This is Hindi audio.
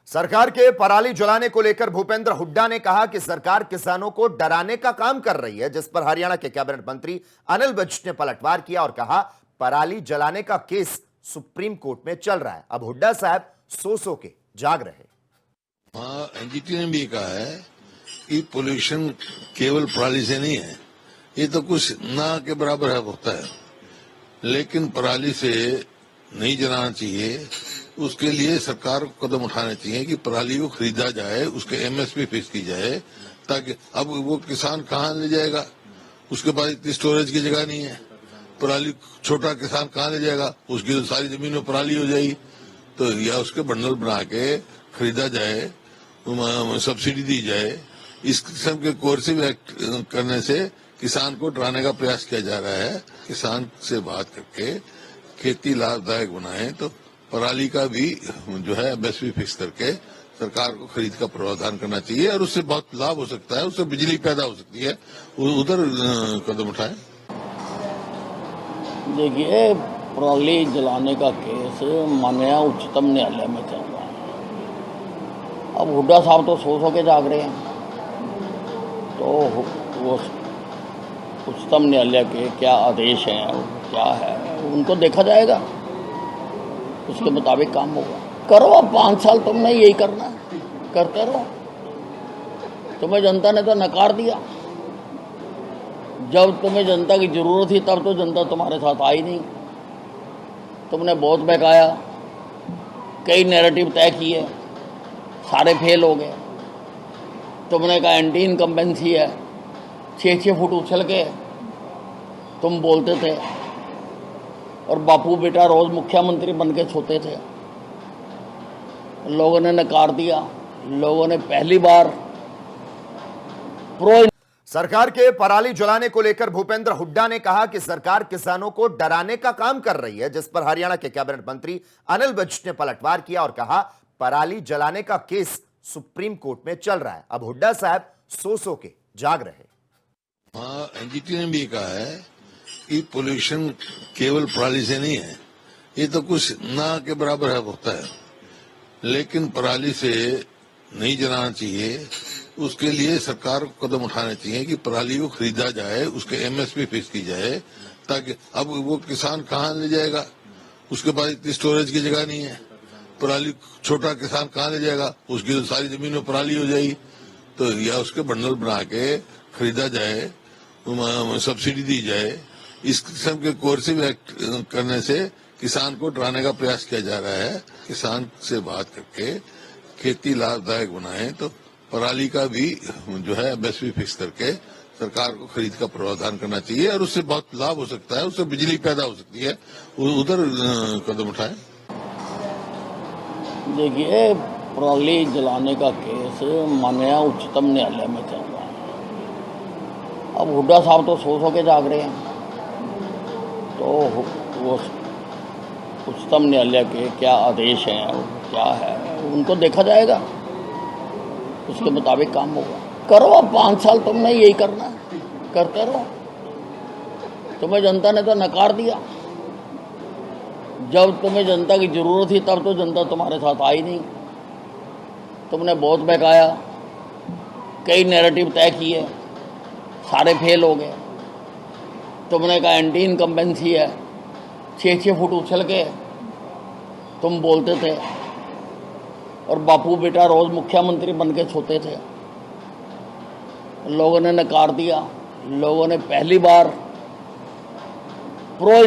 सरकार के पराली जलाने को लेकर भूपेंद्र हुड्डा ने कहा कि सरकार किसानों को डराने का काम कर रही है, जिस पर हरियाणा के कैबिनेट मंत्री अनिल विज ने पलटवार किया और कहा पराली जलाने का केस सुप्रीम कोर्ट में चल रहा है। अब हुड्डा साहब सो के जाग रहे। हाँ, एनजीटी ने भी कहा है कि पोल्यूशन केवल पराली से नहीं है, ये तो कुछ ना के बराबर है होता है, लेकिन पराली से नहीं जलाना चाहिए। उसके लिए सरकार को कदम उठाने चाहिए कि पराली को खरीदा जाए, उसके एमएसपी फिक्स की जाए, ताकि अब वो किसान कहाँ ले जाएगा, उसके पास इतनी स्टोरेज की जगह नहीं है। पराली छोटा किसान कहाँ ले जाएगा, उसकी तो सारी जमीन में पराली हो जाएगी। तो या उसके बंडल बना के खरीदा जाए, सब्सिडी दी जाए। इस किस्म के कोर्सिव एक्ट करने से किसान को डराने का प्रयास किया जा रहा है। किसान से बात करके खेती लाभदायक बनाए तो पराली का भी जो है एमएसपी फिक्स करके सरकार को खरीद का प्रावधान करना चाहिए और उससे बहुत लाभ हो सकता है, उससे बिजली पैदा हो सकती है, उधर कदम उठाए। देखिए, पराली जलाने का केस माननीय उच्चतम न्यायालय में चल रहा है। अब हुड्डा साहब तो सो के जाग रहे हैं, तो वो उच्चतम न्यायालय के क्या आदेश हैं, क्या है, उनको देखा जाएगा, उसके मुताबिक काम होगा। करो, अब 5 साल तुमने यही करना है, करते रहो। तुम्हें जनता ने तो नकार दिया। जब तुम्हें जनता की जरूरत थी तब तो जनता तुम्हारे साथ आई नहीं। तुमने बहुत बहकाया, कई नैरेटिव तय किए, सारे फेल हो गए। तुमने कहा एंटी इनकम्बेंसी है, 6 फुट उछल के तुम बोलते थे और बापू बेटा रोज मुख्यमंत्री बन के सोते थे। लोगों ने नकार दिया। लोगों ने पहली बार सरकार के पराली जलाने को लेकर भूपेंद्र हुड्डा ने कहा कि सरकार किसानों को डराने का काम कर रही है, जिस पर हरियाणा के कैबिनेट मंत्री अनिल विज ने पलटवार किया और कहा पराली जलाने का केस सुप्रीम कोर्ट में चल रहा है। अब हुड्डा साहब सो के जाग रहे। हाँ, एनजीटी ने भी कहा है कि पोल्यूशन केवल पराली से नहीं है, ये तो कुछ ना के बराबर है होता है, लेकिन पराली से नहीं जलाना चाहिए। उसके लिए सरकार को कदम उठाने चाहिए कि पराली को खरीदा जाए, उसके एमएसपी फिक्स की जाए, ताकि अब वो किसान कहाँ ले जाएगा, उसके पास इतनी स्टोरेज की जगह नहीं है। पराली छोटा किसान कहाँ ले जाएगा, उसकी तो सारी जमीन में पराली हो जाएगी। तो या उसके बंडल बना के खरीदा जाए, सब्सिडी दी जाए। इस किस्म के कोर्सिव एक्ट करने से किसान को डराने का प्रयास किया जा रहा है। किसान से बात करके खेती लाभदायक बनाए तो पराली का भी जो है एमएसपी फिक्स करके सरकार को खरीद का प्रावधान करना चाहिए और उससे बहुत लाभ हो सकता है, उससे बिजली पैदा हो सकती है, उधर कदम उठाए। देखिए, पराली जलाने का केस माननीय उच्चतम न्यायालय में चल रहा है। अब हुड्डा साहब तो सो के जाग रहे हैं, तो वो उच्चतम न्यायालय के क्या आदेश हैं, क्या है, उनको देखा जाएगा, उसके मुताबिक काम होगा। करो, अब 5 साल तुमने यही करना है, करते रहो। तुम्हें जनता ने तो नकार दिया। जब तुम्हें जनता की जरूरत थी तब तो जनता तुम्हारे साथ आई नहीं। तुमने बहुत बहकाया, कई नैरेटिव तय किए, सारे फेल हो गए। तुमने कहा एंटी इनकम्बेंसी है, 6 फुट उछल के तुम बोलते थे और बापू बेटा रोज मुख्यमंत्री बन के सोते थे। लोगों ने नकार दिया। लोगों ने पहली बार